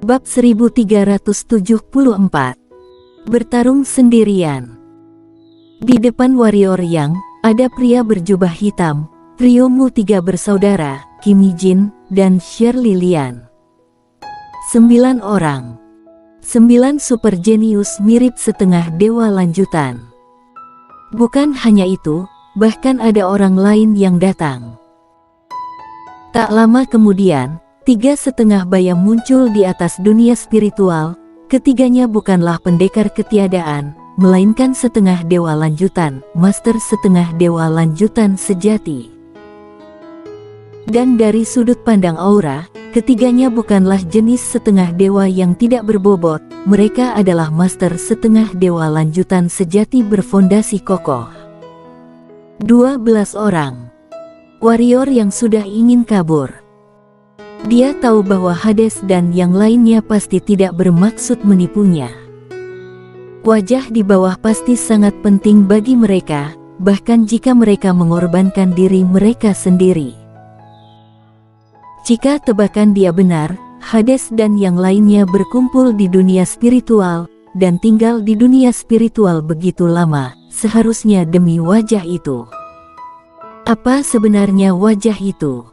Bab 1374. Bertarung sendirian. Di depan warrior yang ada pria berjubah hitam, trio tiga bersaudara, Kimi Jin, dan Shirley Lian. 9 orang. 9 super jenius mirip setengah dewa lanjutan. Bukan hanya itu, bahkan ada orang lain yang datang. Tak lama kemudian, 3,5 bayam muncul di atas dunia spiritual. Ketiganya bukanlah pendekar ketiadaan, melainkan setengah dewa lanjutan, master setengah dewa lanjutan sejati. Dan dari sudut pandang aura, ketiganya bukanlah jenis setengah dewa yang tidak berbobot, mereka adalah master setengah dewa lanjutan sejati berfondasi kokoh. 12 orang. Warrior yang sudah ingin kabur. Dia tahu bahwa Hades dan yang lainnya pasti tidak bermaksud menipunya. Wajah di bawah pasti sangat penting bagi mereka, bahkan jika mereka mengorbankan diri mereka sendiri. Jika tebakan dia benar, Hades dan yang lainnya berkumpul di dunia spiritual, dan tinggal di dunia spiritual begitu lama, seharusnya demi wajah itu. Apa sebenarnya wajah itu?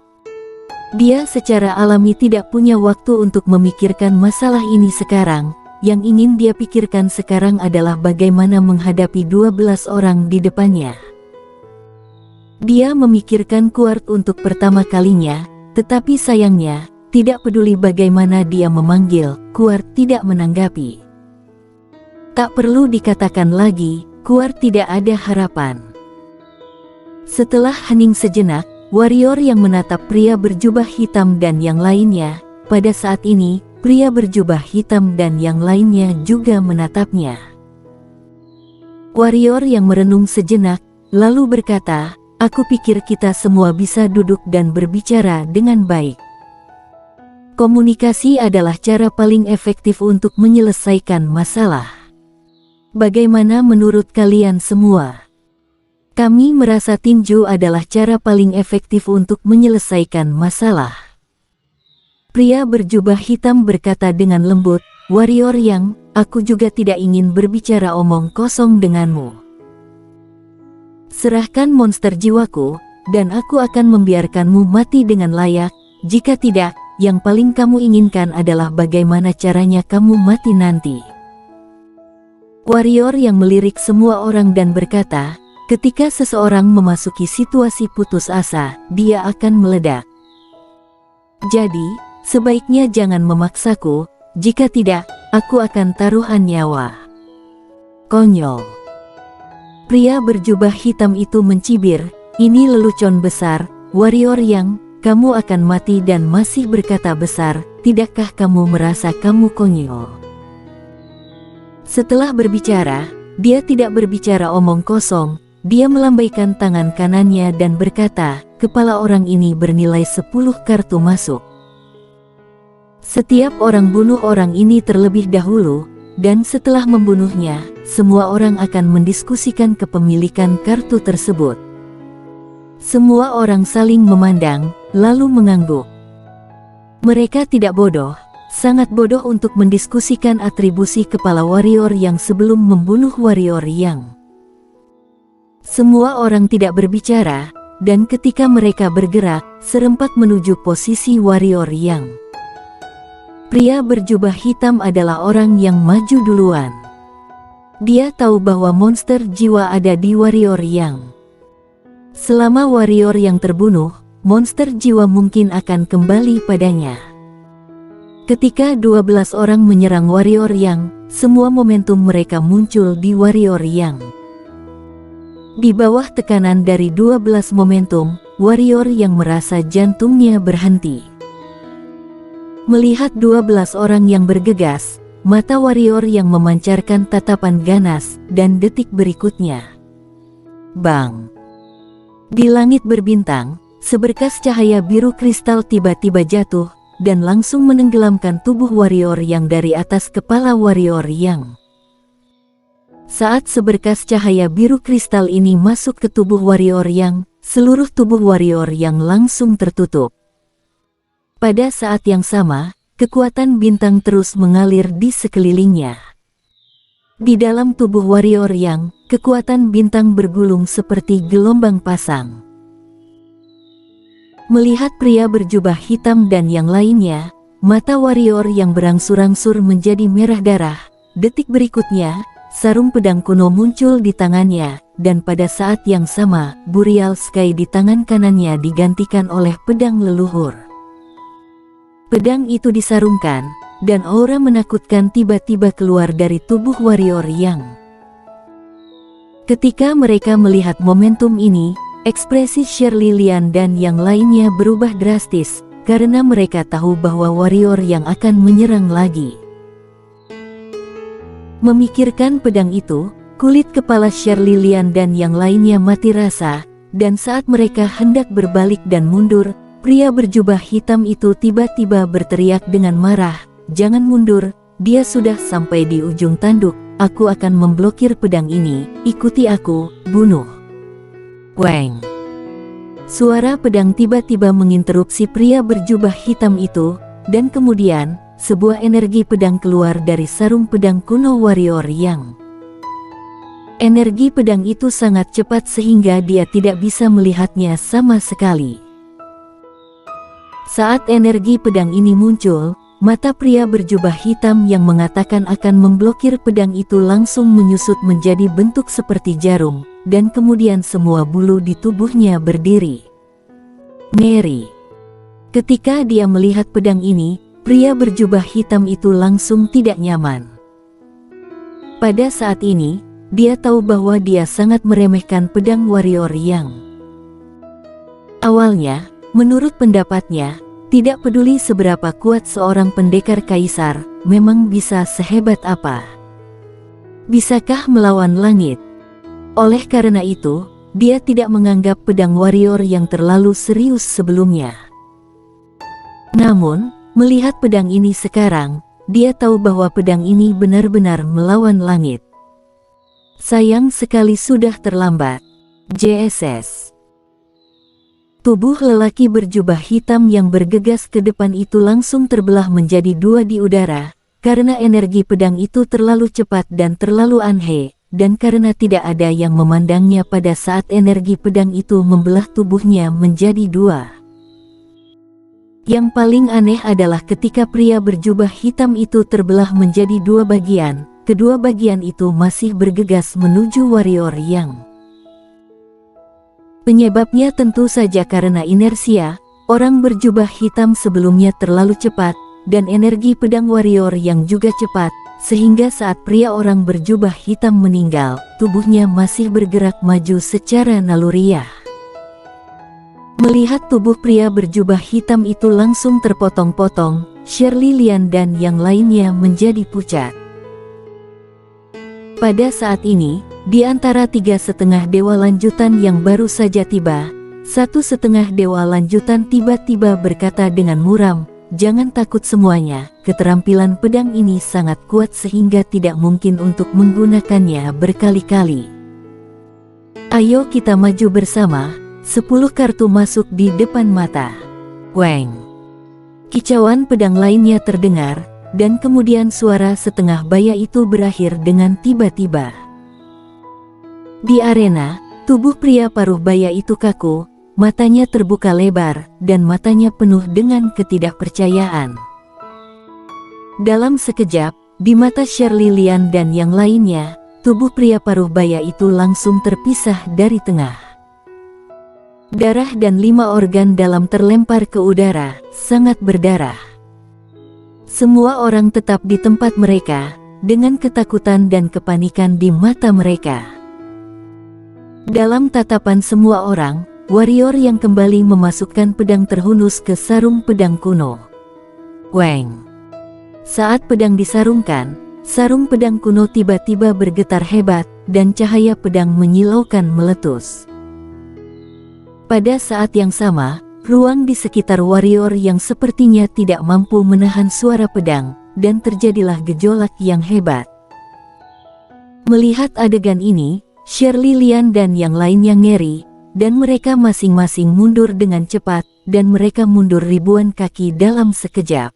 Dia secara alami tidak punya waktu untuk memikirkan masalah ini sekarang. Yang ingin dia pikirkan sekarang adalah bagaimana menghadapi 12 orang di depannya. Dia memikirkan Quart untuk pertama kalinya, tetapi sayangnya, tidak peduli bagaimana dia memanggil, Quart tidak menanggapi. Tak perlu dikatakan lagi, Quart tidak ada harapan. Setelah hening sejenak, warrior yang menatap pria berjubah hitam dan yang lainnya, pada saat ini, pria berjubah hitam dan yang lainnya juga menatapnya. Warrior yang merenung sejenak, lalu berkata, "Aku pikir kita semua bisa duduk dan berbicara dengan baik. Komunikasi adalah cara paling efektif untuk menyelesaikan masalah. Bagaimana menurut kalian semua?" Kami merasa tinju adalah cara paling efektif untuk menyelesaikan masalah. Pria berjubah hitam berkata dengan lembut, "Warrior yang, aku juga tidak ingin berbicara omong kosong denganmu. Serahkan monster jiwaku, dan aku akan membiarkanmu mati dengan layak. Jika tidak, yang paling kamu inginkan adalah bagaimana caranya kamu mati nanti." Warrior yang melirik semua orang dan berkata, "Ketika seseorang memasuki situasi putus asa, dia akan meledak. Jadi, sebaiknya jangan memaksaku, jika tidak, aku akan taruhan nyawa." Konyol. Pria berjubah hitam itu mencibir, "Ini lelucon besar, warrior yang, kamu akan mati dan masih berkata besar, tidakkah kamu merasa kamu konyol?" Setelah berbicara, dia tidak berbicara omong kosong. Dia melambaikan tangan kanannya dan berkata, "Kepala orang ini bernilai 10 kartu masuk. Setiap orang bunuh orang ini terlebih dahulu, dan setelah membunuhnya, semua orang akan mendiskusikan kepemilikan kartu tersebut." Semua orang saling memandang, lalu mengangguk. Mereka tidak bodoh, sangat bodoh untuk mendiskusikan atribusi kepala warrior yang sebelum membunuh warrior yang. Semua orang tidak berbicara, dan ketika mereka bergerak, serempak menuju posisi warrior yang. Pria berjubah hitam adalah orang yang maju duluan. Dia tahu bahwa monster jiwa ada di warrior yang. Selama warrior yang terbunuh, monster jiwa mungkin akan kembali padanya. Ketika 12 orang menyerang warrior yang, semua momentum mereka muncul di warrior yang. Di bawah tekanan dari 12 momentum, warrior yang merasa jantungnya berhenti. Melihat 12 orang yang bergegas, mata warrior yang memancarkan tatapan ganas, dan detik berikutnya. Bang! Di langit berbintang, seberkas cahaya biru kristal tiba-tiba jatuh, dan langsung menenggelamkan tubuh warrior yang dari atas kepala warrior yang. Saat seberkas cahaya biru kristal ini masuk ke tubuh warrior yang, seluruh tubuh warrior yang langsung tertutup. Pada saat yang sama, kekuatan bintang terus mengalir di sekelilingnya. Di dalam tubuh warrior yang, kekuatan bintang bergulung seperti gelombang pasang. Melihat pria berjubah hitam dan yang lainnya, mata warrior yang berangsur-angsur menjadi merah darah. Detik berikutnya, sarung pedang kuno muncul di tangannya, dan pada saat yang sama, Burial Sky di tangan kanannya digantikan oleh pedang leluhur. Pedang itu disarungkan, dan aura menakutkan tiba-tiba keluar dari tubuh warrior yang. Ketika mereka melihat momentum ini, ekspresi Shirley Lian dan yang lainnya berubah drastis, karena mereka tahu bahwa warrior yang akan menyerang lagi. Memikirkan pedang itu, kulit kepala Shirley Lian dan yang lainnya mati rasa, dan saat mereka hendak berbalik dan mundur, pria berjubah hitam itu tiba-tiba berteriak dengan marah, "Jangan mundur, dia sudah sampai di ujung tanduk. Aku akan memblokir pedang ini, ikuti aku, bunuh." Weng! Suara pedang tiba-tiba menginterupsi pria berjubah hitam itu, dan kemudian, sebuah energi pedang keluar dari sarung pedang kuno warrior yang. Energi pedang itu sangat cepat sehingga dia tidak bisa melihatnya sama sekali. Saat energi pedang ini muncul, mata pria berjubah hitam yang mengatakan akan memblokir pedang itu langsung menyusut menjadi bentuk seperti jarum, dan kemudian semua bulu di tubuhnya berdiri. Ngeri. Ketika dia melihat pedang ini, pria berjubah hitam itu langsung tidak nyaman. Pada saat ini, dia tahu bahwa dia sangat meremehkan pedang warrior yang. Awalnya, menurut pendapatnya, tidak peduli seberapa kuat seorang pendekar kaisar, memang bisa sehebat apa. Bisakah melawan langit? Oleh karena itu, dia tidak menganggap pedang warrior yang terlalu serius sebelumnya. Namun, melihat pedang ini sekarang, dia tahu bahwa pedang ini benar-benar melawan langit. Sayang sekali sudah terlambat. JSS. Tubuh lelaki berjubah hitam yang bergegas ke depan itu langsung terbelah menjadi dua di udara, karena energi pedang itu terlalu cepat dan terlalu aneh, dan karena tidak ada yang memandangnya pada saat energi pedang itu membelah tubuhnya menjadi dua. Yang paling aneh adalah ketika pria berjubah hitam itu terbelah menjadi dua bagian, kedua bagian itu masih bergegas menuju warrior yang. Penyebabnya tentu saja karena inersia, orang berjubah hitam sebelumnya terlalu cepat, dan energi pedang warrior yang juga cepat, sehingga saat pria orang berjubah hitam meninggal, tubuhnya masih bergerak maju secara naluriah. Melihat tubuh pria berjubah hitam itu langsung terpotong-potong, Shirley Lian dan yang lainnya menjadi pucat. Pada saat ini, di antara 3,5 dewa lanjutan yang baru saja tiba, 1,5 dewa lanjutan tiba-tiba berkata dengan muram, "Jangan takut semuanya, keterampilan pedang ini sangat kuat sehingga tidak mungkin untuk menggunakannya berkali-kali. Ayo kita maju bersama." 10 kartu masuk di depan mata. Weng! Kicauan pedang lainnya terdengar, dan kemudian suara setengah baya itu berakhir dengan tiba-tiba. Di arena, tubuh pria paruh baya itu kaku, matanya terbuka lebar, dan matanya penuh dengan ketidakpercayaan. Dalam sekejap, di mata Shirley Lian dan yang lainnya, tubuh pria paruh baya itu langsung terpisah dari tengah. Darah dan 5 organ dalam terlempar ke udara, sangat berdarah. Semua orang tetap di tempat mereka, dengan ketakutan dan kepanikan di mata mereka. Dalam tatapan semua orang, warrior yang kembali memasukkan pedang terhunus ke sarung pedang kuno. Weng! Saat pedang disarungkan, sarung pedang kuno tiba-tiba bergetar hebat, dan cahaya pedang menyilaukan meletus. Pada saat yang sama, ruang di sekitar warrior yang sepertinya tidak mampu menahan suara pedang, dan terjadilah gejolak yang hebat. Melihat adegan ini, Shirley Lian dan yang lainnya ngeri, dan mereka masing-masing mundur dengan cepat, dan mereka mundur ribuan kaki dalam sekejap.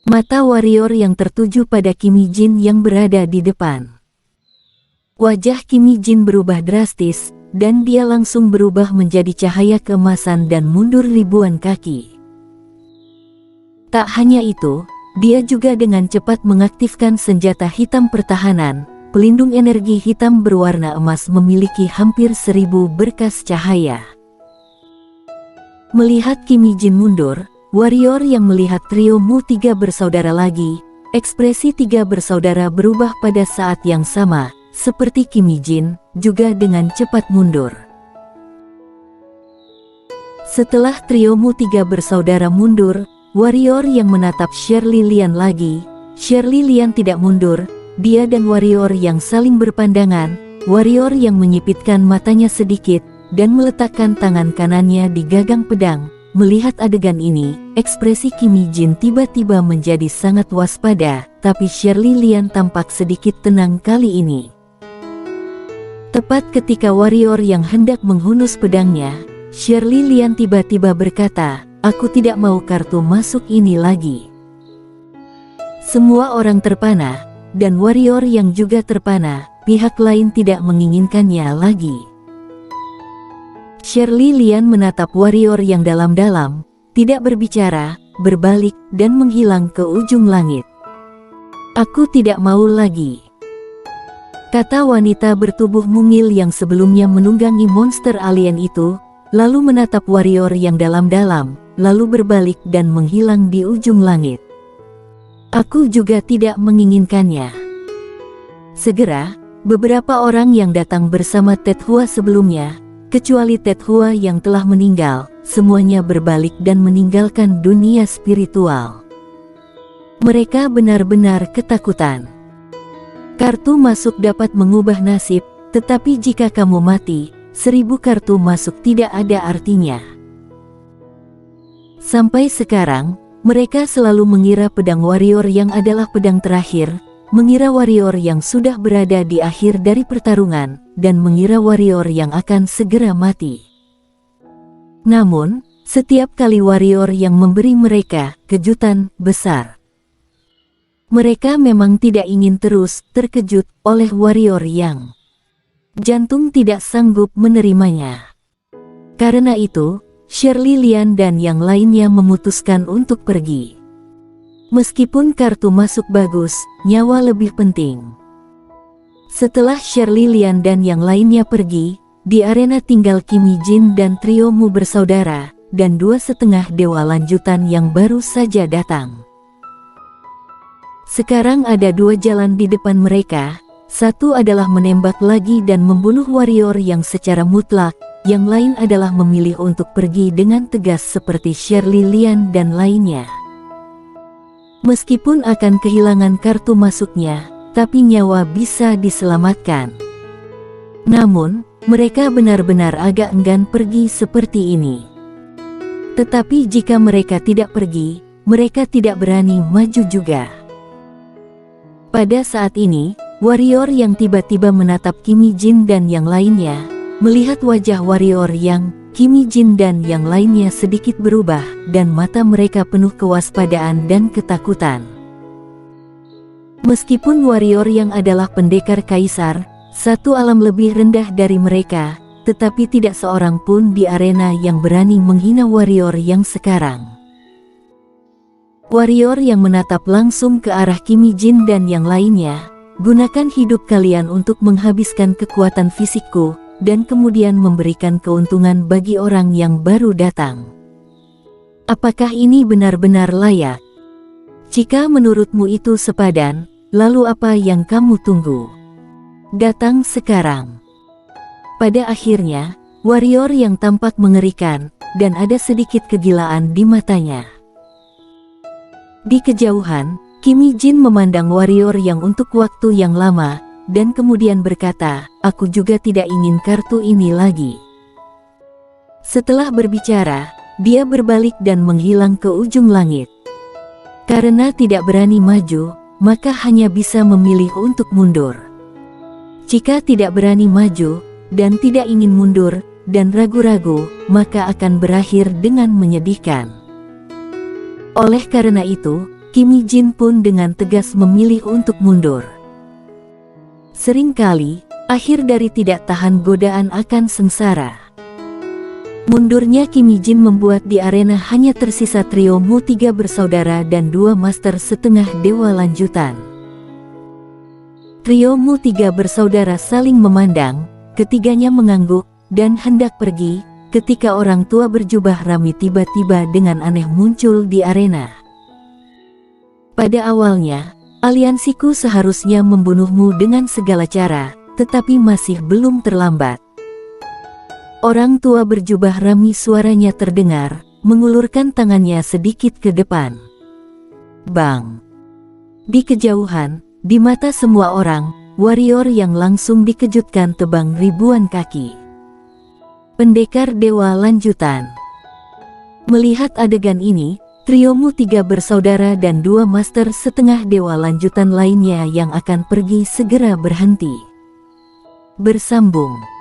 Mata warrior yang tertuju pada Kimi Jin yang berada di depan. Wajah Kimi Jin berubah drastis, dan dia langsung berubah menjadi cahaya keemasan dan mundur ribuan kaki. Tak hanya itu, dia juga dengan cepat mengaktifkan senjata hitam pertahanan. Pelindung energi hitam berwarna emas memiliki hampir 1000 berkas cahaya. Melihat Kimi Jin mundur, warrior yang melihat trio Mu tiga bersaudara lagi, ekspresi tiga bersaudara berubah pada saat yang sama, seperti Kimi Jin, juga dengan cepat mundur. Setelah trio Mu tiga bersaudara mundur, warrior yang menatap Shirley Lian lagi, Shirley Lian tidak mundur. Dia dan warrior yang saling berpandangan, warrior yang menyipitkan matanya sedikit, dan meletakkan tangan kanannya di gagang pedang. Melihat adegan ini, ekspresi Kimi Jin tiba-tiba menjadi sangat waspada, tapi Shirley Lian tampak sedikit tenang kali ini. Tepat ketika warrior yang hendak menghunus pedangnya, Shirley Lian tiba-tiba berkata, "Aku tidak mau kartu masuk ini lagi." Semua orang terpana, dan warrior yang juga terpana, pihak lain tidak menginginkannya lagi. Shirley Lian menatap warrior yang dalam-dalam, tidak berbicara, berbalik, dan menghilang ke ujung langit. "Aku tidak mau lagi," kata wanita bertubuh mungil yang sebelumnya menunggangi monster alien itu, lalu menatap warrior yang dalam-dalam, lalu berbalik dan menghilang di ujung langit. "Aku juga tidak menginginkannya." Segera, beberapa orang yang datang bersama Ted Hua sebelumnya, kecuali Ted Hua yang telah meninggal, semuanya berbalik dan meninggalkan dunia spiritual. Mereka benar-benar ketakutan. Kartu masuk dapat mengubah nasib, tetapi jika kamu mati, 1000 kartu masuk tidak ada artinya. Sampai sekarang, mereka selalu mengira pedang warrior yang adalah pedang terakhir, mengira warrior yang sudah berada di akhir dari pertarungan, dan mengira warrior yang akan segera mati. Namun, setiap kali warrior yang memberi mereka kejutan besar. Mereka memang tidak ingin terus terkejut oleh warrior yang jantung tidak sanggup menerimanya. Karena itu, Shirley Lian dan yang lainnya memutuskan untuk pergi. Meskipun kartu masuk bagus, nyawa lebih penting. Setelah Shirley Lian dan yang lainnya pergi, di arena tinggal Kimi Jin dan trio Mu bersaudara, dan 2,5 dewa lanjutan yang baru saja datang. Sekarang ada 2 jalan di depan mereka, satu adalah menembak lagi dan membunuh warrior yang secara mutlak, yang lain adalah memilih untuk pergi dengan tegas seperti Shirley Lian dan lainnya. Meskipun akan kehilangan kartu masuknya, tapi nyawa bisa diselamatkan. Namun, mereka benar-benar agak enggan pergi seperti ini. Tetapi jika mereka tidak pergi, mereka tidak berani maju juga. Pada saat ini, warrior yang tiba-tiba menatap Kimi Jin dan yang lainnya, melihat wajah warrior yang Kimi Jin dan yang lainnya sedikit berubah, dan mata mereka penuh kewaspadaan dan ketakutan. Meskipun warrior yang adalah pendekar kaisar, satu alam lebih rendah dari mereka, tetapi tidak seorang pun di arena yang berani menghina warrior yang sekarang. Warrior yang menatap langsung ke arah Kimi Jin dan yang lainnya, gunakan hidup kalian untuk menghabiskan kekuatan fisikku, dan kemudian memberikan keuntungan bagi orang yang baru datang. Apakah ini benar-benar layak? Jika menurutmu itu sepadan, lalu apa yang kamu tunggu? Datang sekarang. Pada akhirnya, warrior yang tampak mengerikan, dan ada sedikit kegilaan di matanya. Di kejauhan, Kimi Jin memandang warrior yang untuk waktu yang lama, dan kemudian berkata, "Aku juga tidak ingin kartu ini lagi." Setelah berbicara, dia berbalik dan menghilang ke ujung langit. Karena tidak berani maju, maka hanya bisa memilih untuk mundur. Jika tidak berani maju, dan tidak ingin mundur, dan ragu-ragu, maka akan berakhir dengan menyedihkan. Oleh karena itu, Kimi Jin pun dengan tegas memilih untuk mundur. Seringkali, akhir dari tidak tahan godaan akan sengsara. Mundurnya Kimi Jin membuat di arena hanya tersisa trio Mu 3 bersaudara dan 2 master setengah dewa lanjutan. Trio Mu 3 bersaudara saling memandang, ketiganya mengangguk, dan hendak pergi, ketika orang tua berjubah rami tiba-tiba dengan aneh muncul di arena. Pada awalnya, aliansiku seharusnya membunuhmu dengan segala cara, tetapi masih belum terlambat. Orang tua berjubah rami suaranya terdengar, mengulurkan tangannya sedikit ke depan. Bang! Di kejauhan, di mata semua orang, warrior yang langsung dikejutkan tebang ribuan kaki. Pendekar dewa lanjutan. Melihat adegan ini, trio Mu 3 bersaudara dan 2 master setengah dewa lanjutan lainnya yang akan pergi segera berhenti. Bersambung.